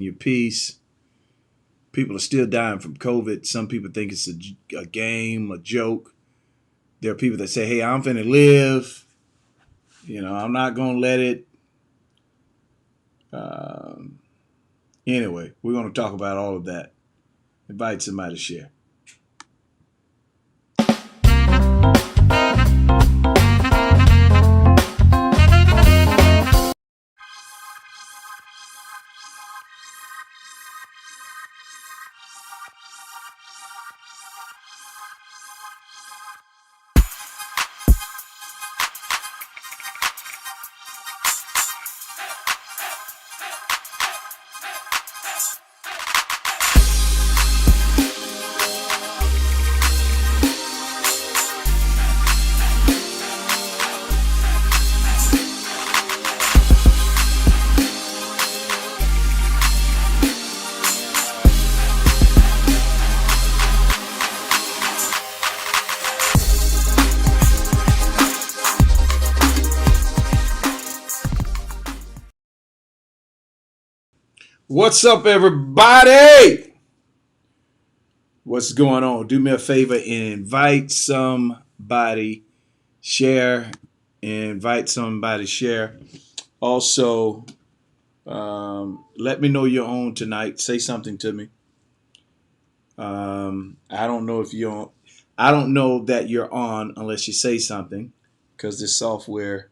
your peace. People are still dying from COVID. Some people think it's a game, a joke. There are people that say, hey, I'm finna live. I'm not going to let it. Um, anyway, we're going to talk about all of that. Invite somebody to share. What's up, everybody? What's going on? Do me a favor and invite somebody, share, invite somebody, share. Also, let me know you're on tonight. Say something to me. I don't know if you're on. I don't know that you're on unless you say something, because this software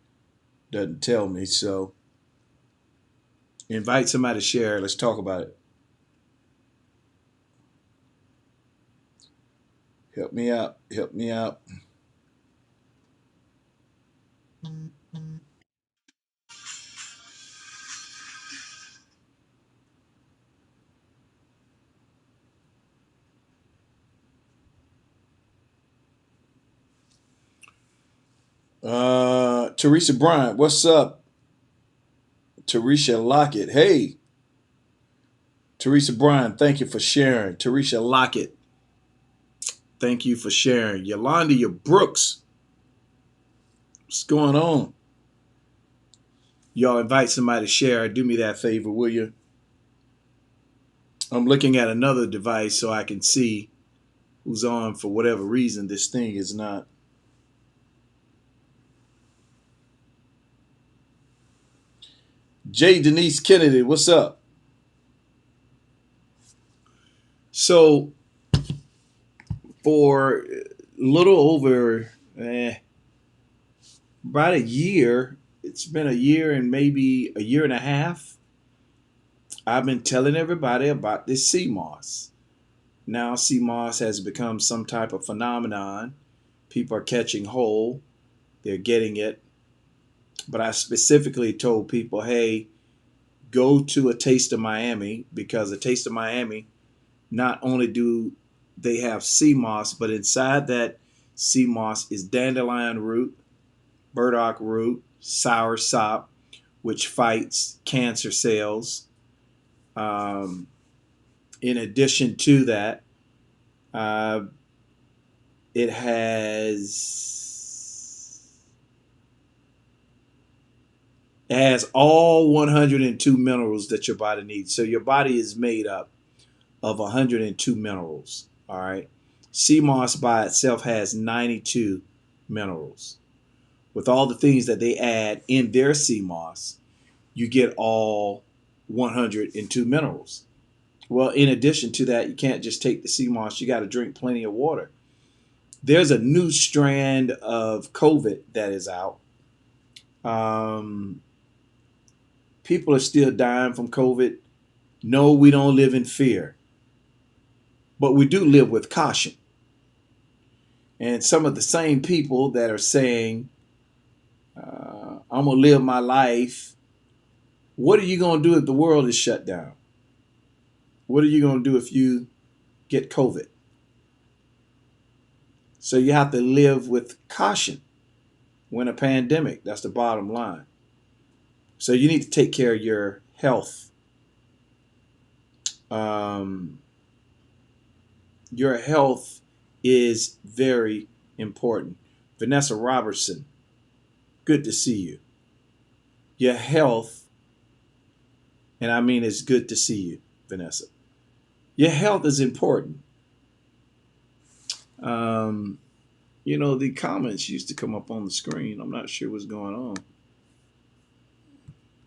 doesn't tell me. So invite somebody to share. Let's talk about it. Help me out. Help me out. Teresa Bryant, what's up? Teresa Lockett. Hey, Teresa Bryant, thank you for sharing. Teresa Lockett, thank you for sharing. Yolanda Brooks, what's going on? Y'all invite somebody to share. Do me that favor, will you? I'm looking at another device so I can see who's on. For whatever reason, this thing is not. J. Denise Kennedy, what's up? So, for a little over about a year, it's been a year and maybe a year and a half, I've been telling everybody about this CMOS. Now CMOS has become some type of phenomenon. People are catching hold. They're getting it. But I specifically told people, hey, go to a Taste of Miami, because a Taste of Miami, not only do they have CMOS, but inside that CMOS is dandelion root, burdock root, sour sop, which fights cancer cells. In addition to that, uh, it has all 102 minerals that your body needs. So your body is made up of 102 minerals. All right. Sea moss by itself has 92 minerals. With all the things that they add in their sea moss, you get all 102 minerals. Well, in addition to that, you can't just take the sea moss. You got to drink plenty of water. There's a new strand of COVID that is out. Um, People are still dying from COVID. No, we don't live in fear, but we do live with caution. And some of the same people that are saying, I'm going to live my life, what are you going to do if the world is shut down? What are you going to do if you get COVID? So you have to live with caution when a pandemic. That's the bottom line. So you need to take care of your health. Your health is very important. Vanessa Robertson, good to see you. Your health And I mean, it's good to see you, Vanessa. Your health is important. Um, the comments used to come up on the screen. I'm not sure what's going on.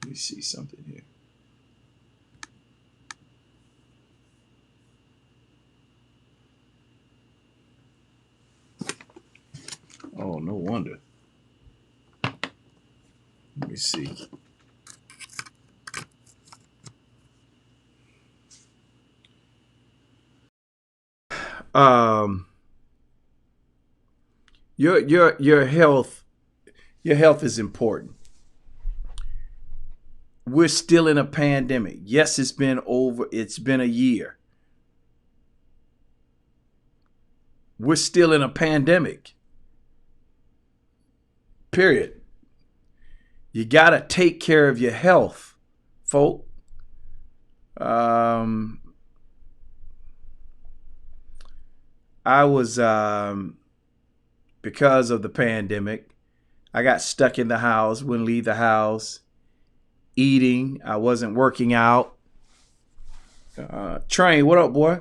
Let me see something here. Oh, no wonder. Let me see. Um, your health is important. We're still in a pandemic. Yes, it's been a year. We're still in a pandemic. Period. You got to take care of your health, folk. I was because of the pandemic, I got stuck in the house, wouldn't leave the house, eating. I wasn't working out. Train, what up, boy?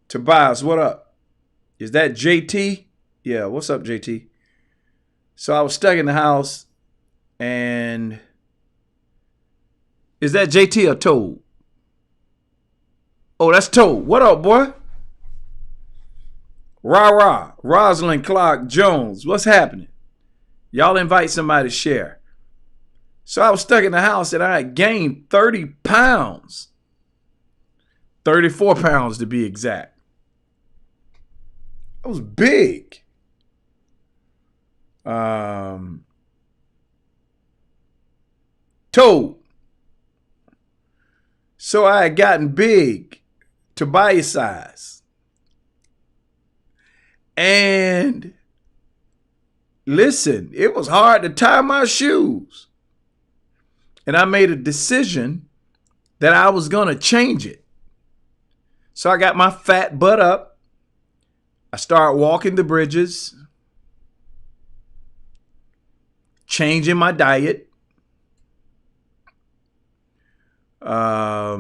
Tobias, what up? Is that JT? Yeah, what's up, JT? So I was stuck in the house, and is that JT or Toad? Oh, that's Toad. What up, boy? Rah. Rosalind Clark Jones. What's happening? Y'all invite somebody to share. So I was stuck in the house and I had gained 30 pounds. 34 pounds to be exact. I was big. Toad. So I had gotten big to body size. And listen, it was hard to tie my shoes. And I made a decision that I was going to change it. So I got my fat butt up. I started walking the bridges, changing my diet. I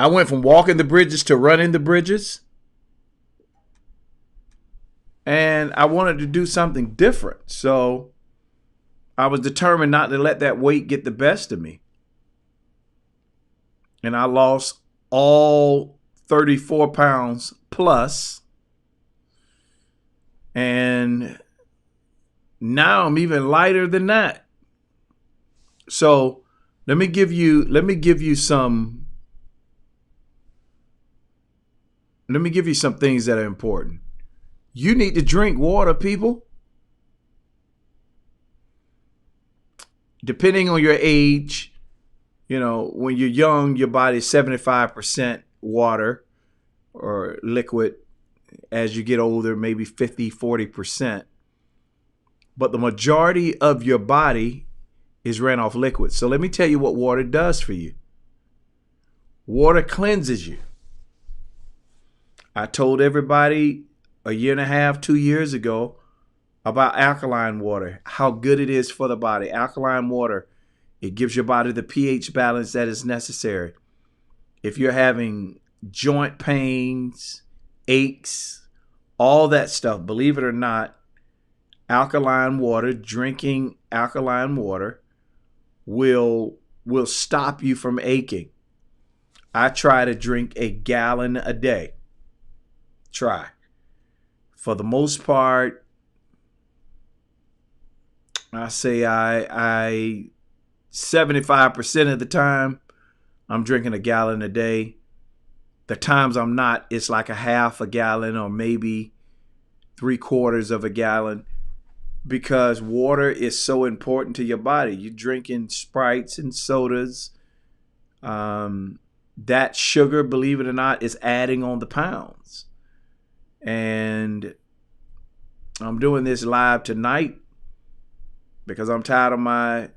went from walking the bridges to running the bridges. And I wanted to do something different. So I was determined not to let that weight get the best of me. And I lost all 34 pounds plus. And now I'm even lighter than that. So let me give you some things that are important. You need to drink water, people. Depending on your age, when you're young, your body's 75% water or liquid. As you get older, maybe 50, 40%. But the majority of your body is ran off liquid. So let me tell you what water does for you. Water cleanses you. I told everybody a year and a half, 2 years ago about alkaline water, how good it is for the body. Alkaline water, it gives your body the pH balance that is necessary. If you're having joint pains, aches, all that stuff, believe it or not, alkaline water, drinking alkaline water will stop you from aching. I try to drink a gallon a day. Try. For the most part, I say I 75% of the time I'm drinking a gallon a day. The times I'm not, it's like a half a gallon or maybe 3/4 of a gallon, because water is so important to your body. You're drinking Sprites and sodas. That sugar, believe it or not, is adding on the pounds. And I'm doing this live tonight because I'm tired of my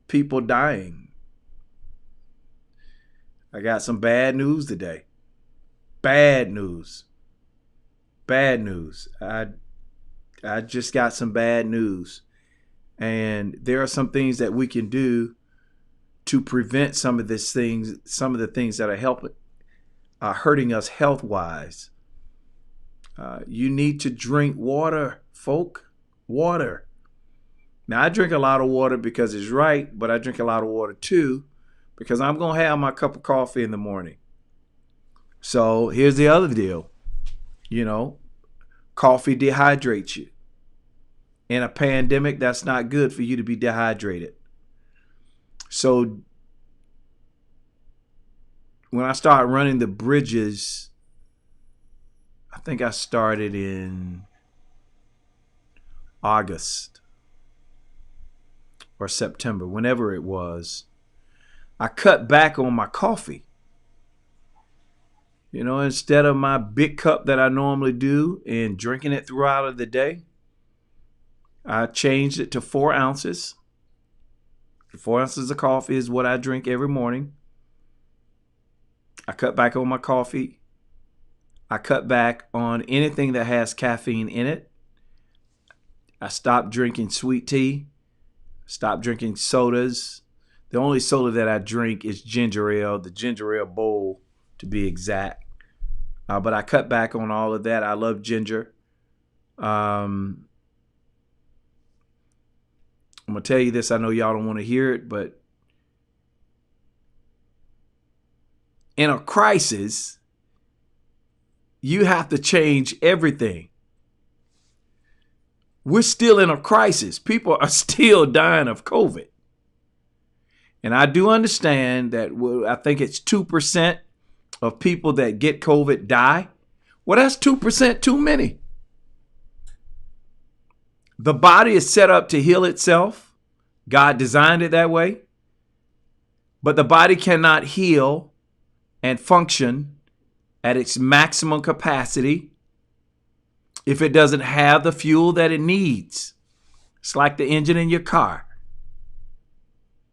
people dying. I got some bad news today. Bad news. I I just got some bad news. And there are some things that we can do to prevent some of these things, some of the things that are hurting us health wise. You need to drink water, folk. Water. Now, I drink a lot of water because it's right, but I drink a lot of water too because I'm going to have my cup of coffee in the morning. So here's the other deal. You know, coffee dehydrates you. In a pandemic, that's not good for you to be dehydrated. So when I started running the bridges, I think I started in August or September, whenever it was, I cut back on my coffee. You know, instead of my big cup that I normally do and drinking it throughout of the day, I changed it to 4 ounces. 4 ounces of coffee is what I drink every morning. I cut back on my coffee. I cut back on anything that has caffeine in it. I stopped drinking sweet tea. Stopped drinking sodas. The only soda that I drink is ginger ale, the ginger ale bowl to be exact. But I cut back on all of that. I love ginger. I'm going to tell you this. I know y'all don't want to hear it, but in a crisis, you have to change everything. We're still in a crisis. People are still dying of COVID. And I do understand that I think it's 2% of people that get COVID die. Well, that's 2% too many. The body is set up to heal itself. God designed it that way. But the body cannot heal and function at its maximum capacity if it doesn't have the fuel that it needs. It's like the engine in your car.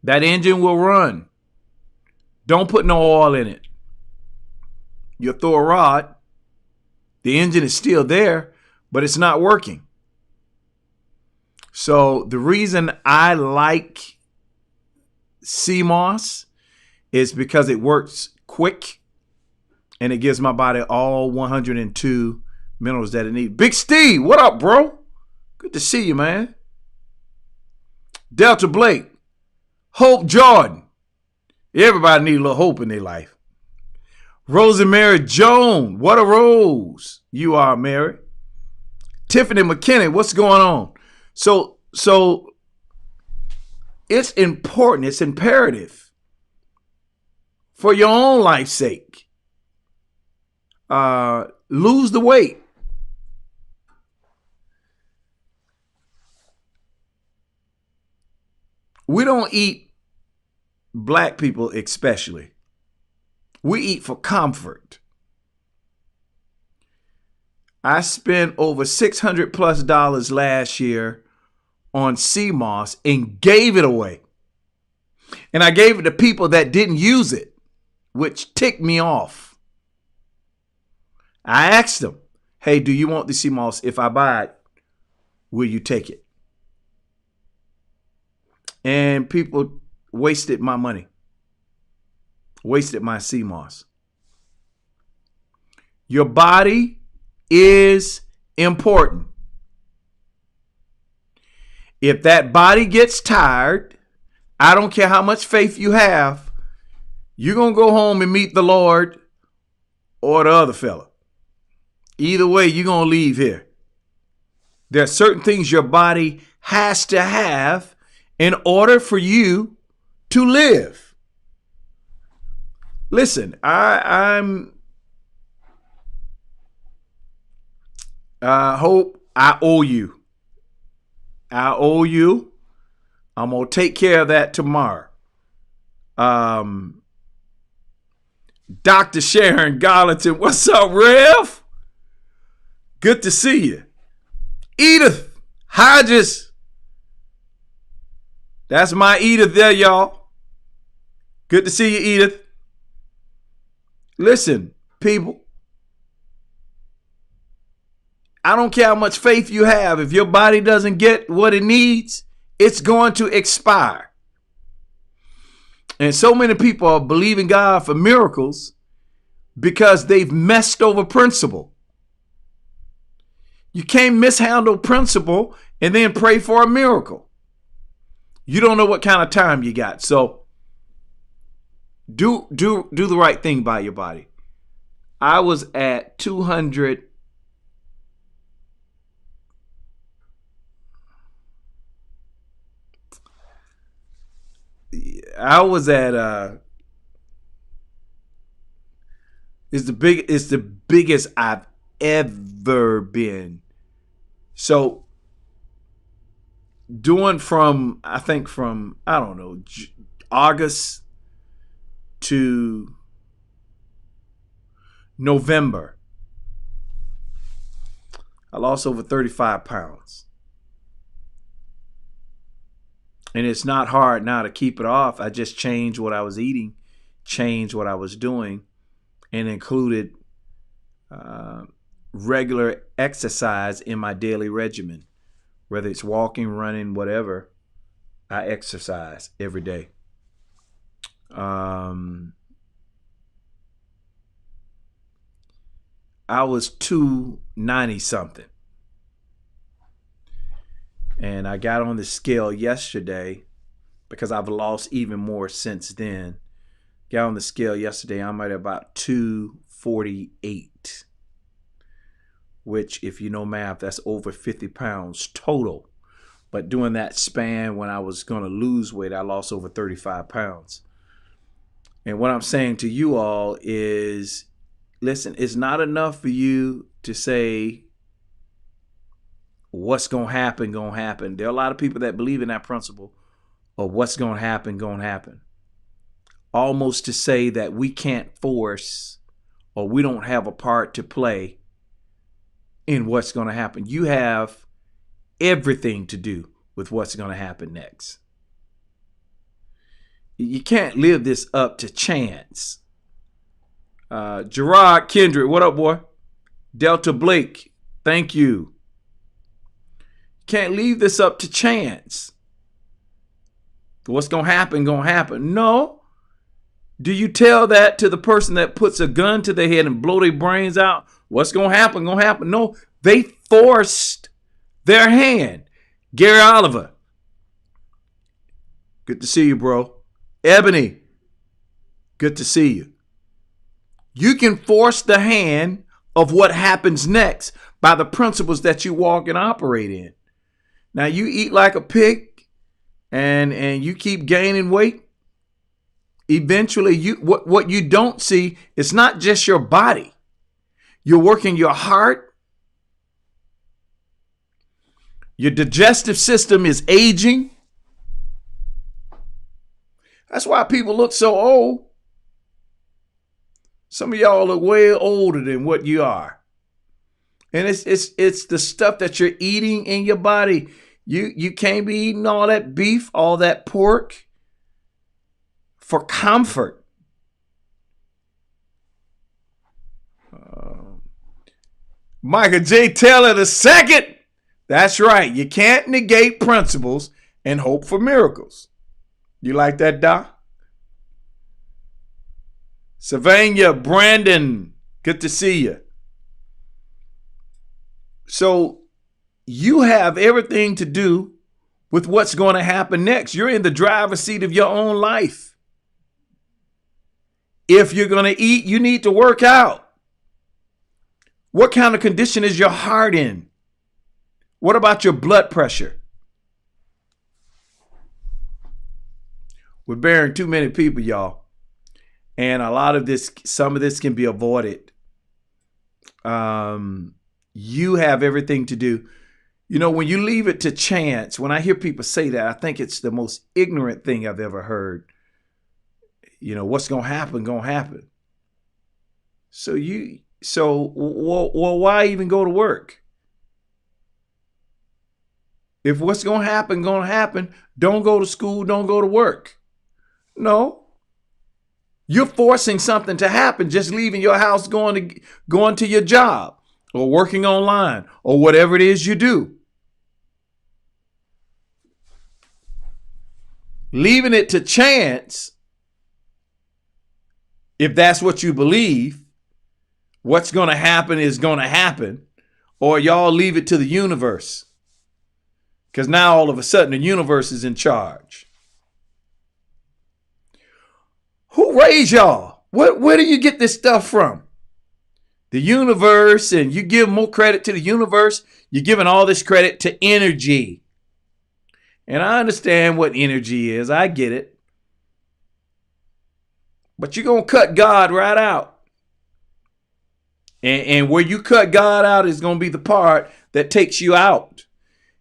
That engine will run. Don't put no oil in it. You throw a rod, the engine is still there, but it's not working. So the reason I like sea moss is because it works quick and it gives my body all 102 minerals that it needs. Big Steve, what up, bro? Good to see you, man. Delta Blake, Hope Jordan. Everybody needs a little hope in their life. Rosemary Joan, what a rose you are, Mary. Tiffany McKinney, what's going on? So it's important, it's imperative for your own life's sake. Lose the weight. We don't eat, black people especially. We eat for comfort. I spent over $600+ last year on sea moss and gave it away. And I gave it to people that didn't use it, which ticked me off. I asked them, hey, do you want the sea moss? If I buy it, will you take it? And people wasted my money, wasted my sea moss. Your body is important. If that body gets tired, I don't care how much faith you have, you're going to go home and meet the Lord or the other fella. Either way, you're going to leave here. There are certain things your body has to have in order for you to live. Listen, I hope I owe you. I owe you. I'm going to take care of that tomorrow. Dr. Sharon Garlington, what's up, Rev? Good to see you. Edith Hodges. That's my Edith there, y'all. Good to see you, Edith. Listen, people. I don't care how much faith you have. If your body doesn't get what it needs, it's going to expire. And so many people are believing God for miracles because they've messed over principle. You can't mishandle principle and then pray for a miracle. You don't know what kind of time you got. So do the right thing by your body. I was at 200. I was at it's the biggest I've ever been. So doing from I don't know, August to November, I lost over 35 pounds. And it's not hard now to keep it off. I just changed what I was eating, changed what I was doing, and included regular exercise in my daily regimen. Whether it's walking, running, whatever, I exercise every day. I was 290 something. And I got on the scale yesterday because I've lost even more since then. Got on the scale yesterday, I'm at about 248, which, if you know math, that's over 50 pounds total. But during that span when I was going to lose weight, I lost over 35 pounds. And what I'm saying to you all is, listen, it's not enough for you to say, what's going to happen, going to happen. There are a lot of people that believe in that principle of what's going to happen. Almost to say that we can't force or we don't have a part to play in what's going to happen. You have everything to do with what's going to happen next. You can't live this up to chance. Gerard Kendrick, what up, boy? Delta Blake, thank you. Can't leave this up to chance. What's going to happen, going to happen. No. Do you tell that to the person that puts a gun to their head and blow their brains out? What's going to happen, going to happen. No, they forced their hand. Gary Oliver. Good to see you, bro. Ebony. Good to see you. You can force the hand of what happens next by the principles that you walk and operate in. Now, you eat like a pig and you keep gaining weight. Eventually, what you don't see, it's not just your body. You're working your heart. Your digestive system is aging. That's why people look so old. Some of y'all look way older than what you are. And it's the stuff that you're eating in your body. You can't be eating all that beef, all that pork for comfort. Michael J. Taylor II. That's right. You can't negate principles and hope for miracles. You like that, Doc? Sylvania, Brandon, good to see you. So you have everything to do with what's going to happen next. You're in the driver's seat of your own life. If you're going to eat, you need to work out. What kind of condition is your heart in? What about your blood pressure? We're burying too many people, y'all. And a lot of this, some of this can be avoided. You have everything to do. You know, when you leave it to chance, when I hear people say that, I think it's the most ignorant thing I've ever heard. You know, what's going to happen, going to happen. So why even go to work? If what's going to happen, don't go to school, don't go to work. No. You're forcing something to happen, just leaving your house, going to your job. or working online or whatever it is you do. Leaving it to chance, if that's what you believe, what's going to happen is going to happen, or y'all leave it to the universe. Because now all of a sudden the universe is in charge. Who raised y'all? Where do you get this stuff from? The universe, and you give more credit to the universe. You're giving all this credit to energy. And I understand what energy is. I get it. But you're going to cut God right out. And where you cut God out is going to be the part that takes you out.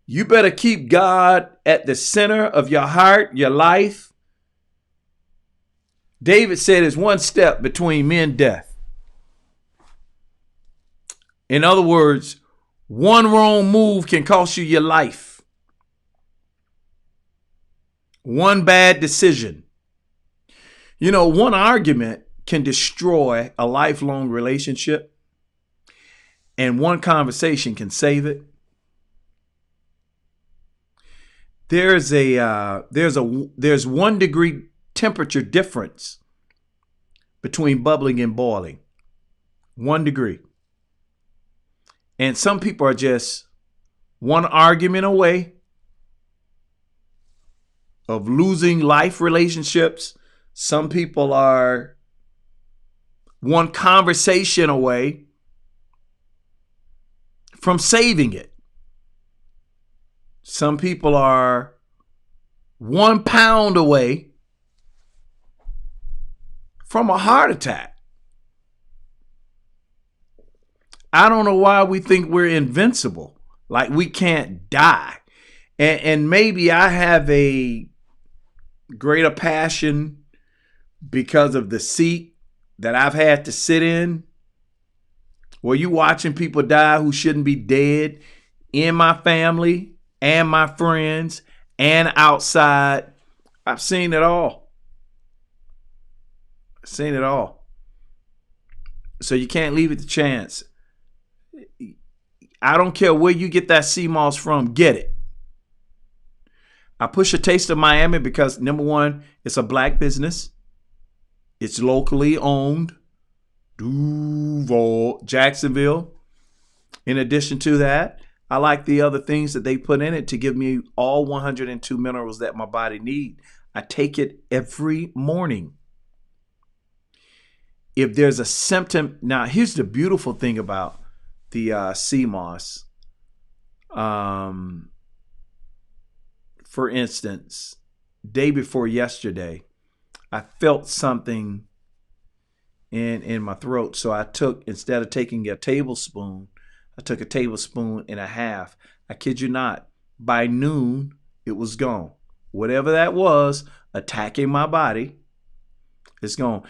You better keep God at the center of your heart, your life. David said it's one step between me and death. In other words, one wrong move can cost you your life. One bad decision. You know, one argument can destroy a lifelong relationship, and one conversation can save it. There's 1 degree temperature difference between bubbling and boiling. 1 degree. And some people are just one argument away of losing life relationships. Some people are one conversation away from saving it. Some people are 1 pound away from a heart attack. I don't know why we think we're invincible, like we can't die. And maybe I have a greater passion because of the seat that I've had to sit in, where you watching people die who shouldn't be dead, in my family and my friends and outside. I've seen it all. I've seen it all. So you can't leave it to chance. I don't care where you get that sea moss from, get it. I push a taste of Miami because, number one, it's a black business. It's locally owned. Duval, Jacksonville. In addition to that, I like the other things that they put in it to give me all 102 minerals that my body needs. I take it every morning. If there's a symptom, now here's the beautiful thing about the sea moss. For instance, day before yesterday, I felt something in my throat. So I took, instead of taking a tablespoon, I took a tablespoon and a half. I kid you not, by noon, it was gone. Whatever that was attacking my body, it's gone.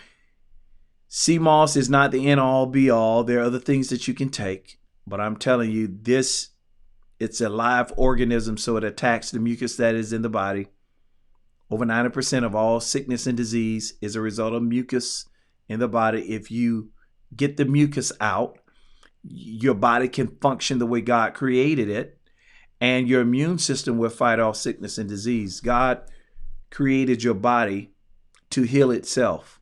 Sea moss is not the end all be all. There are other things that you can take, but I'm telling you, it's a live organism, so it attacks the mucus that is in the body. Over 90% of all sickness and disease is a result of mucus in the body. If you get the mucus out, your body can function the way God created it, and your immune system will fight off sickness and disease. God created your body to heal itself.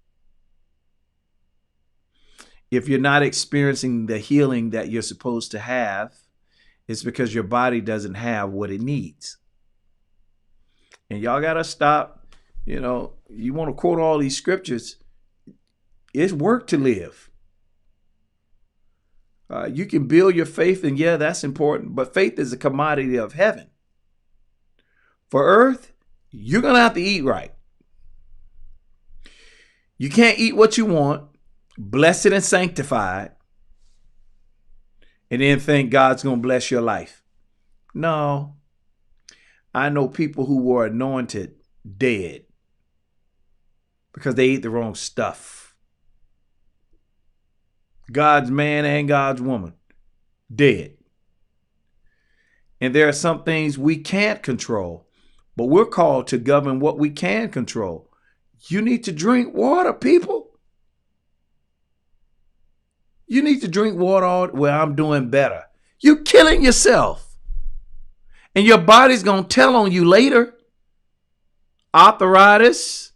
If you're not experiencing the healing that you're supposed to have, it's because your body doesn't have what it needs. And y'all got to stop. You know, you want to quote all these scriptures. It's work to live. You can build your faith, and yeah, that's important. But faith is a commodity of heaven. For earth, you're going to have to eat right. You can't eat what you want, blessed and sanctified, and then think God's going to bless your life. No. I know people who were anointed dead because they ate the wrong stuff. God's man and God's woman dead. And there are some things we can't control, but we're called to govern what we can control. You need to drink water, people. You need to drink water. Well, I'm doing better. You're killing yourself. And your body's going to tell on you later. Arthritis.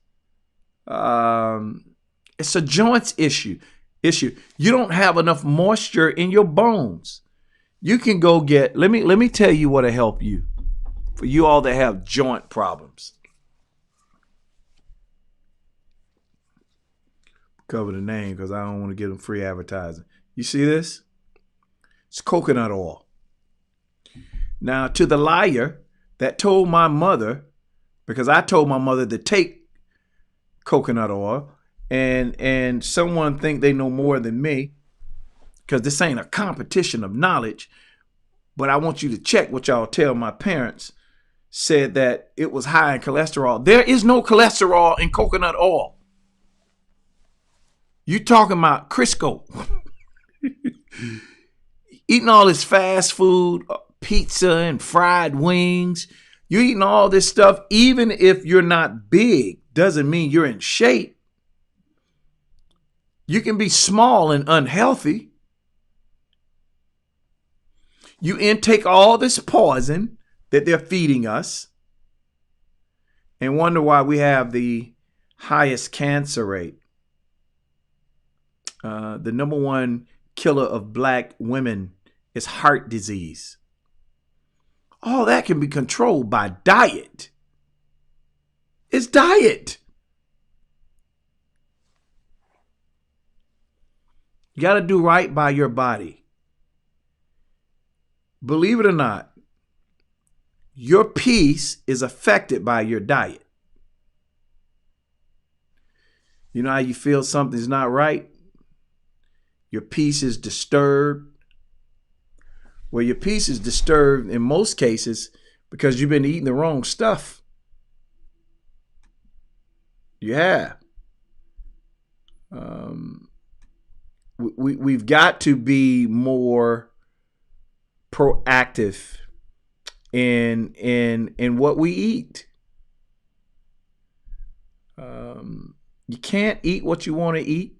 It's a joints issue. You don't have enough moisture in your bones. You can go get, let me tell you what'll help you. For you all that have joint problems. Cover the name because I don't want to give them free advertising. You see this? It's coconut oil. Now, to the liar that told my mother, because I told my mother to take coconut oil, and someone think they know more than me, because this ain't a competition of knowledge, but I want you to check what y'all tell my parents, said that it was high in cholesterol. There is no cholesterol in coconut oil. You talking about Crisco. Eating all this fast food, pizza and fried wings. You're eating all this stuff, even if you're not big, doesn't mean you're in shape. You can be small and unhealthy. You intake all this poison that they're feeding us and wonder why we have the highest cancer rate. The number one killer of black women is heart disease. All that can be controlled by diet. It's diet. You got to do right by your body. Believe it or not, your peace is affected by your diet. You know how you feel something's not right? Your peace is disturbed. Well, your peace is disturbed in most cases because you've been eating the wrong stuff. You have. We've got to be more proactive in what we eat. You can't eat what you want to eat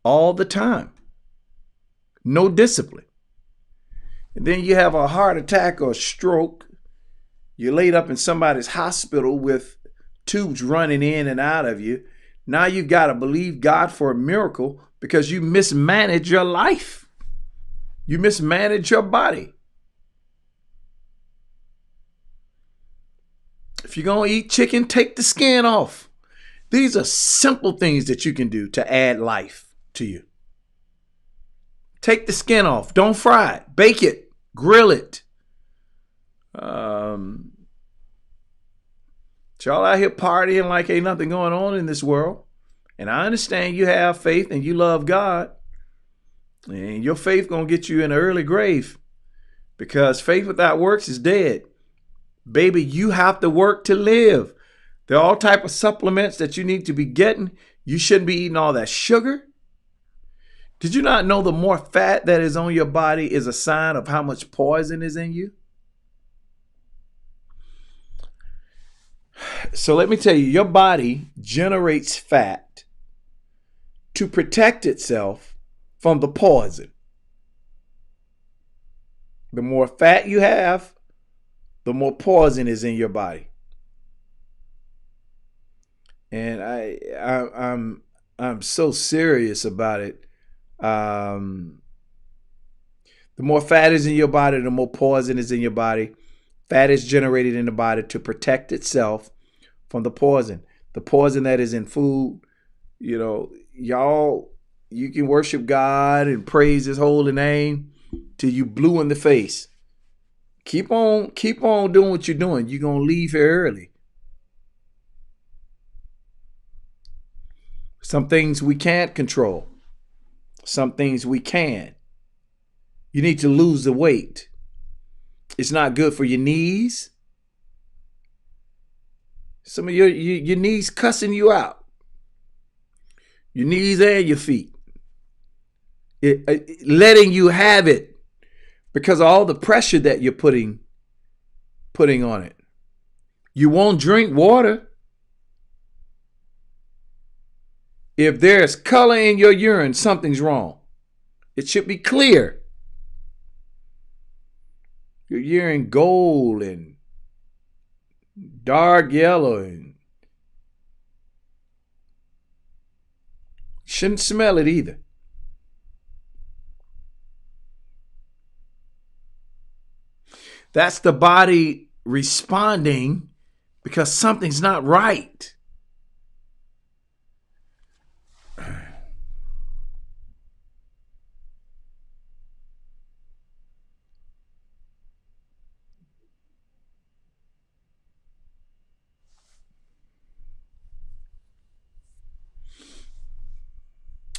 all the time. No discipline. And then you have a heart attack or a stroke. You're laid up in somebody's hospital with tubes running in and out of you. Now you've got to believe God for a miracle because you mismanage your life. You mismanage your body. If you're going to eat chicken, take the skin off. These are simple things that you can do to add life to you. Take the skin off. Don't fry it. Bake it. Grill it. Y'all out here partying like ain't nothing going on in this world. And I understand you have faith and you love God. And your faith going to get you in an early grave. Because faith without works is dead. Baby, you have to work to live. There are all type of supplements that you need to be getting. You shouldn't be eating all that sugar. Did you not know the more fat that is on your body is a sign of how much poison is in you? So let me tell you, your body generates fat to protect itself from the poison. The more fat you have, the more poison is in your body. And I'm so serious about it. The more fat is in your body, the more poison is in your body. Fat is generated in the body to protect itself from the poison. The poison that is in food, you know, y'all, you can worship God and praise his holy name till you blue in the face. Keep on doing what you're doing. You're going to leave here early. Some things we can't control. Some things we can. You need to lose the weight. It's not good for your knees. Some of your knees cussing you out. Your knees and your feet. Letting you have it because of all the pressure that you're putting on it. You won't drink water. If there's color in your urine, something's wrong. It should be clear. You're hearing gold and dark yellow and shouldn't smell it either. That's the body responding because something's not right.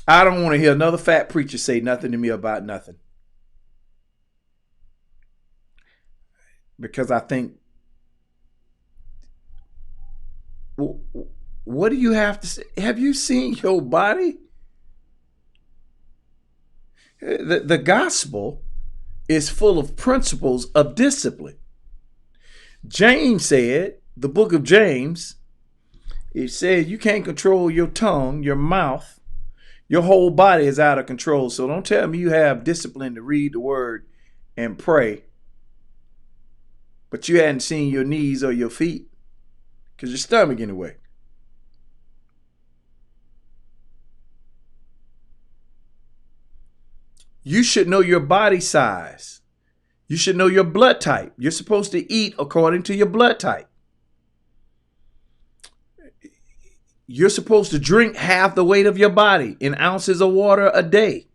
I don't want to hear another fat preacher say nothing to me about nothing. Because I think, what do you have to say? Have you seen your body? The gospel is full of principles of discipline. James said, the book of James, it says you can't control your tongue, your mouth. Your whole body is out of control. So don't tell me you have discipline to read the word and pray, but you hadn't seen your knees or your feet because your stomach in the way. You should know your body size. You should know your blood type. You're supposed to eat according to your blood type. You're supposed to drink half the weight of your body in ounces of water a day.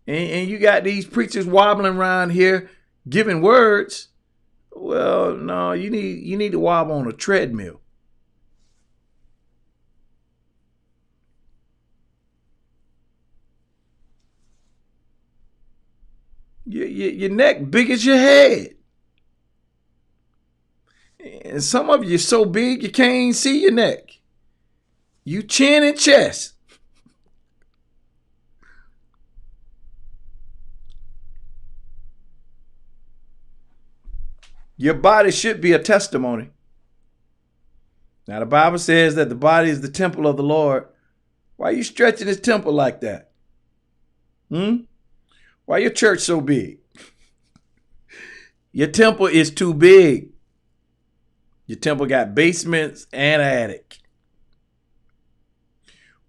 And you got these preachers wobbling around here giving words. Well, no, you need to wobble on a treadmill. Your neck big as your head. And some of you so big you can't even see your neck. You chin and chest. Your body should be a testimony. Now the Bible says that the body is the temple of the Lord. Why are you stretching this temple like that? Why your church so big? Your temple is too big. Your temple got basements and an attic.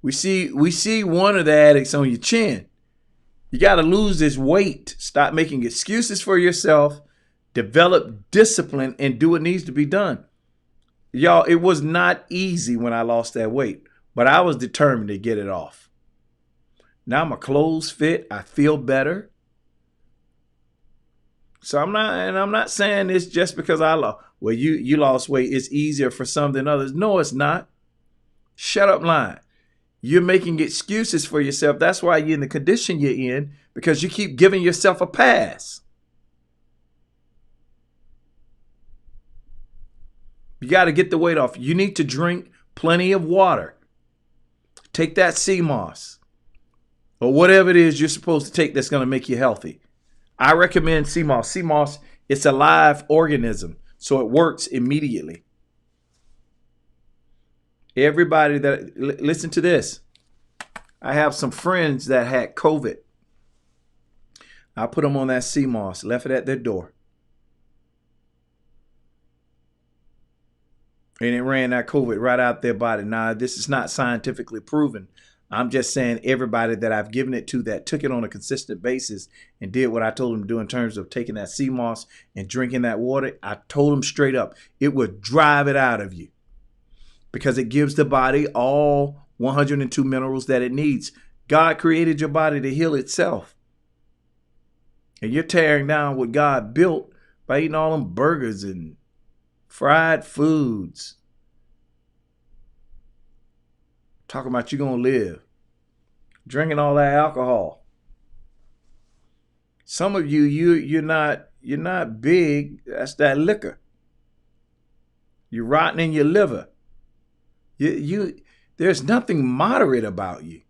We see one of the attics on your chin. You got to lose this weight. Stop making excuses for yourself. Develop discipline and do what needs to be done. Y'all, it was not easy when I lost that weight, but I was determined to get it off. Now my clothes fit. I feel better. So I'm not saying this just because I lost. Well, you lost weight. It's easier for some than others. No, it's not. Shut up lying. You're making excuses for yourself. That's why you're in the condition you're in, because you keep giving yourself a pass. You got to get the weight off. You need to drink plenty of water. Take that sea moss or whatever it is you're supposed to take that's going to make you healthy. I recommend sea moss. Sea moss, it's a live organism, so it works immediately. Everybody listen to this. I have some friends that had COVID. I put them on that sea moss, left it at their door. And it ran that COVID right out their body. Now, this is not scientifically proven. I'm just saying everybody that I've given it to that took it on a consistent basis and did what I told them to do in terms of taking that sea moss and drinking that water, I told them straight up, it would drive it out of you because it gives the body all 102 minerals that it needs. God created your body to heal itself. And you're tearing down what God built by eating all them burgers and fried foods. Talking about you gonna live. Drinking all that alcohol. Some of you're not big. That's that liquor. You're rotting in your liver. There's nothing moderate about you.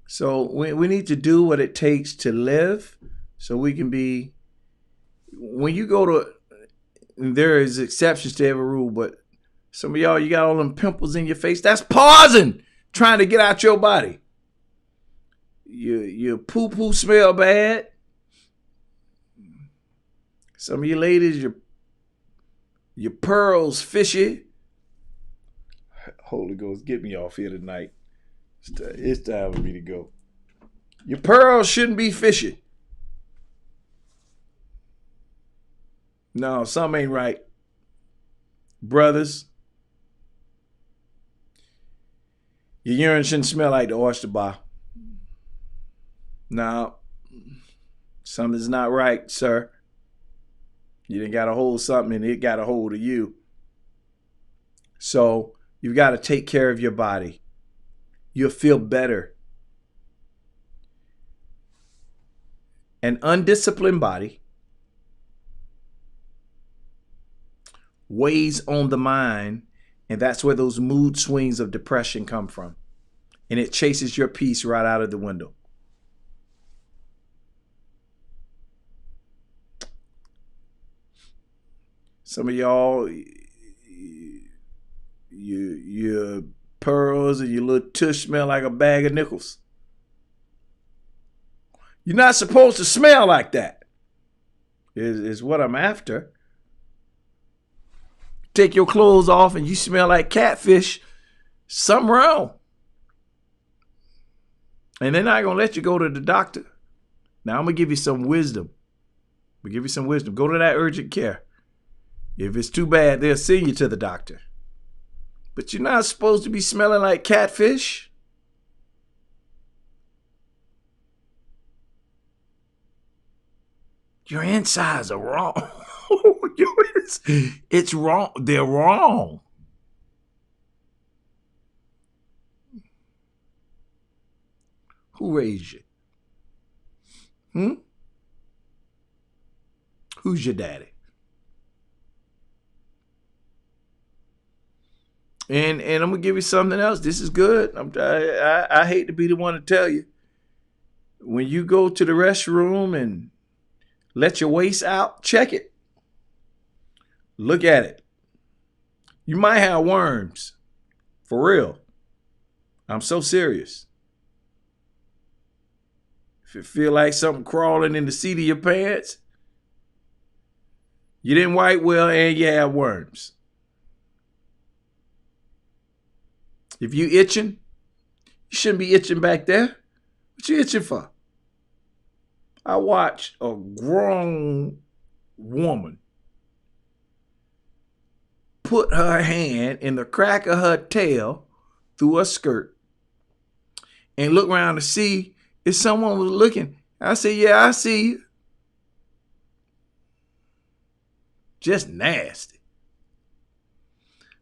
So we need to do what it takes to live so we can be. When you go to, there is exceptions to every rule, but Some of y'all, you got all them pimples in your face. That's poison trying to get out your body. Your poo-poo smell bad. Some of you ladies, your pearls fishy. Holy Ghost, get me off here tonight. It's time for me to go. Your pearls shouldn't be fishy. No, something ain't right. Brothers, your urine shouldn't smell like the oyster bar. No, something's not right, sir. You done got a hold of something and it got a hold of you. So you've got to take care of your body. You'll feel better. An undisciplined body weighs on the mind, and that's where those mood swings of depression come from. And it chases your peace right out of the window. Some of y'all, your pearls and your little tush smell like a bag of nickels. You're not supposed to smell like that, is what I'm after. Take your clothes off and you smell like catfish, something wrong. And they're not going to let you go to the doctor. Now, I'm going to give you some wisdom. Go to that urgent care. If it's too bad, they'll send you to the doctor. But you're not supposed to be smelling like catfish. Your insides are wrong. It's wrong. They're wrong. Who raised you? Who's your daddy? And I'm gonna give you something else. This is good. I hate to be the one to tell you. When you go to the restroom and let your waist out, check it. Look at it. You might have worms. For real. I'm so serious. If it feel like something crawling in the seat of your pants, you didn't wipe well and you have worms. If you itching, you shouldn't be itching back there. What you itching for? I watched a grown woman put her hand in the crack of her tail through her skirt and look around to see if someone was looking. I said, yeah, I see you. Just nasty.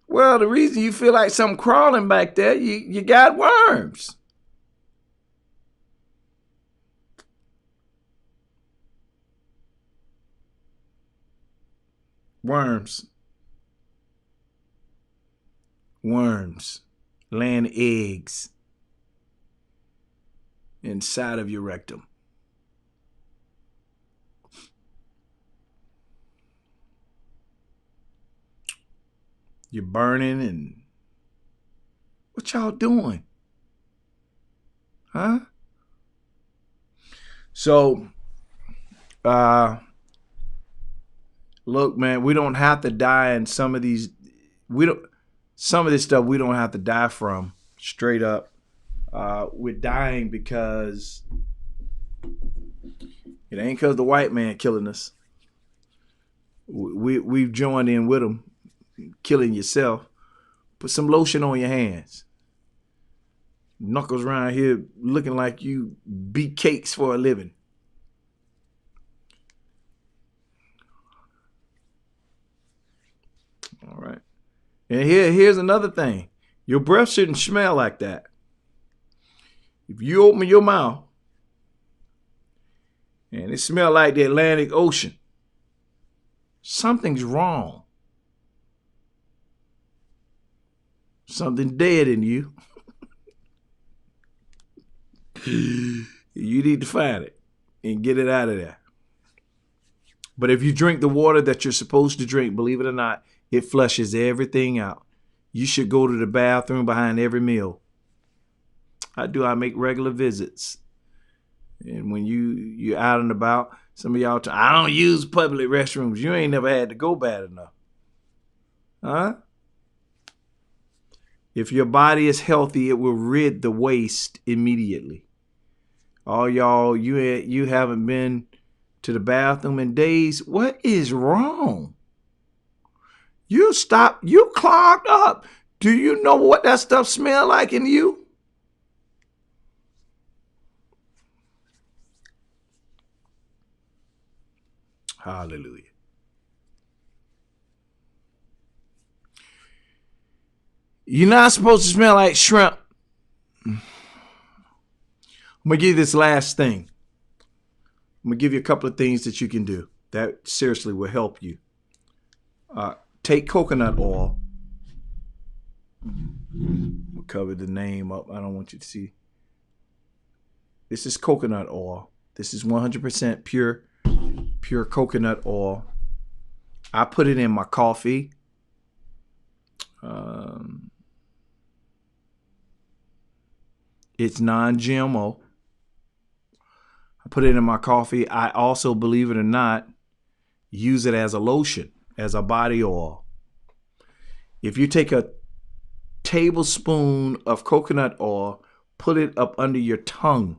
Well, the reason you feel like something crawling back there, you got worms. Worms laying eggs inside of your rectum. You're burning, and what y'all doing? Huh? So, look, man, we don't have to die in some of these. Some of this stuff we don't have to die from, straight up. We're dying because it ain't because the white man killing us. We've joined in with them. Killing yourself. Put some lotion on your hands. Knuckles around here looking like you beat cakes for a living. All right. And here's another thing. Your breath shouldn't smell like that. If you open your mouth and it smells like the Atlantic Ocean, something's wrong. Something dead in you. You need to find it and get it out of there. But if you drink the water that you're supposed to drink, believe it or not, it flushes everything out. You should go to the bathroom behind every meal. I do. I make regular visits. And when you're out and about, some of y'all, I don't use public restrooms. You ain't never had to go bad enough. Huh? If your body is healthy, it will rid the waste immediately. All y'all, you haven't been to the bathroom in days. What is wrong? You clogged up. Do you know what that stuff smell like in you? Hallelujah. You're not supposed to smell like shrimp. I'm going to give you this last thing. I'm going to give you a couple of things that you can do that seriously will help you. Take coconut oil. We'll cover the name up. I don't want you to see. This is coconut oil. This is 100% pure coconut oil. I put it in my coffee. It's non-GMO. I put it in my coffee. I also, believe it or not, use it as a lotion, as a body oil. If you take a tablespoon of coconut oil, put it up under your tongue,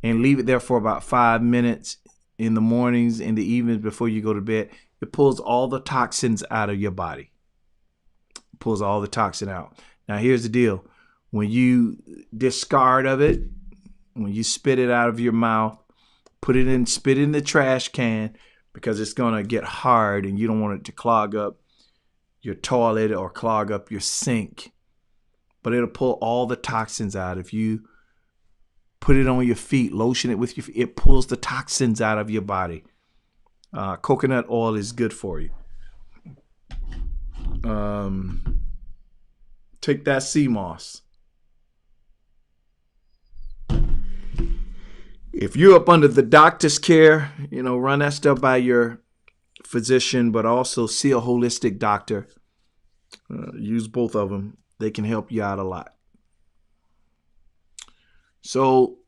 and leave it there for about 5 minutes in the mornings, in the evenings before you go to bed, it pulls all the toxins out of your body. It pulls all the toxin out. Now, here's the deal. When you discard of it, when you spit it out of your mouth, spit it in the trash can, because it's going to get hard and you don't want it to clog up your toilet or clog up your sink. But it'll pull all the toxins out. If you put it on your feet, lotion it with your feet, it pulls the toxins out of your body. Coconut oil is good for you. Take that sea moss. If you're up under the doctor's care, run that stuff by your physician, but also see a holistic doctor. Use both of them. They can help you out a lot. So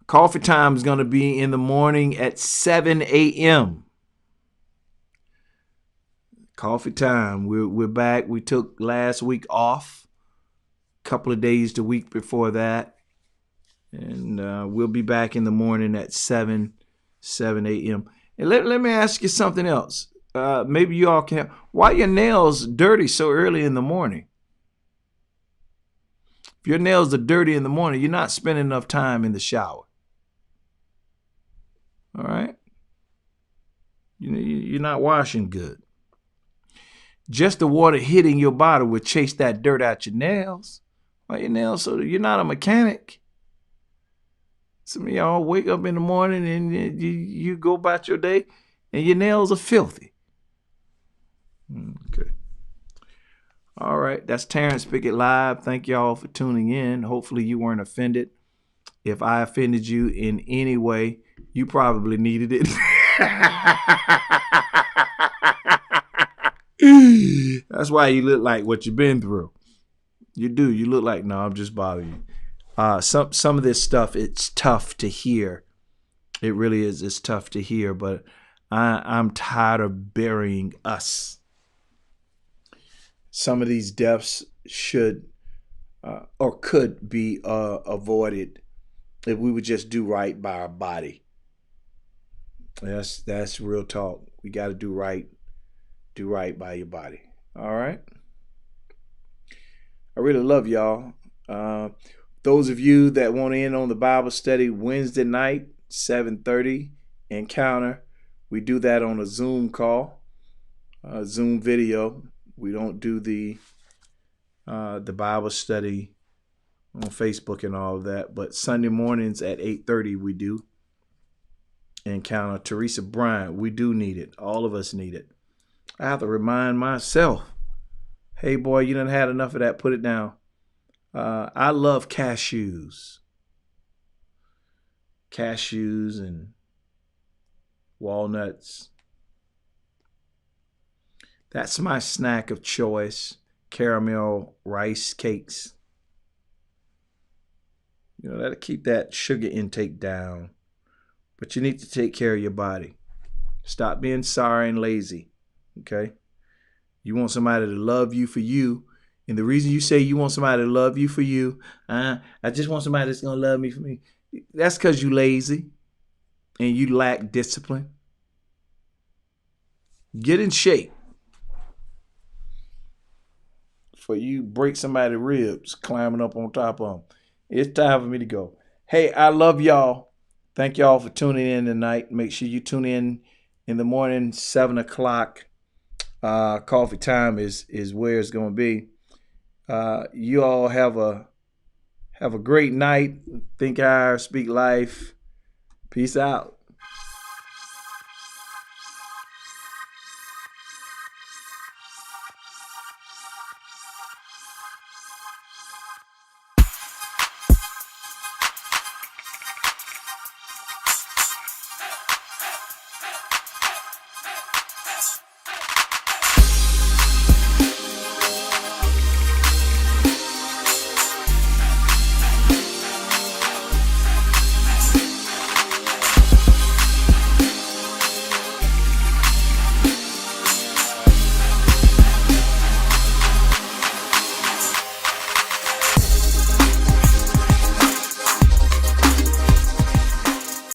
coffee time is going to be in the morning at 7 a.m. Coffee time. We're back. We took last week off. A couple of days the week before that. And we'll be back in the morning at 7 a.m. And let me ask you something else. Maybe you all can. Why are your nails dirty so early in the morning? If your nails are dirty in the morning, you're not spending enough time in the shower. All right? You're not washing good. Just the water hitting your body will chase that dirt out your nails. Why your nails so you're not a mechanic? Some of y'all wake up in the morning and you go about your day and your nails are filthy. Okay. All right. That's Terrence Pickett Live. Thank y'all for tuning in. Hopefully you weren't offended. If I offended you in any way, you probably needed it. That's why you look like what you've been through. You do. You look like, no, I'm just bothering you. Some of this stuff, it's tough to hear. It really is. It's tough to hear, but I'm tired of burying us. Some of these deaths should or could be avoided if we would just do right by our body. That's real talk. We got to do right by your body. All right. I really love y'all. Those of you that want to end on the Bible study Wednesday night, 7:30, Encounter. We do that on a Zoom call, Zoom video. We don't do the Bible study on Facebook and all of that. But Sunday mornings at 8:30 we do Encounter. Teresa Bryant, we do need it. All of us need it. I have to remind myself, hey boy, you done had enough of that. Put it down. I love cashews and walnuts. That's my snack of choice. Caramel rice cakes. That'll keep that sugar intake down. But you need to take care of your body. Stop being sorry and lazy. Okay? You want somebody to love you for you. And the reason you say you want somebody to love you for you, I just want somebody that's going to love me for me. That's because you lazy and you lack discipline. Get in shape. For you break somebody's ribs climbing up on top of them. It's time for me to go. Hey, I love y'all. Thank y'all for tuning in tonight. Make sure you tune in the morning, 7 o'clock. Coffee time is where it's going to be. You all have a great night. Think higher, speak life. Peace out.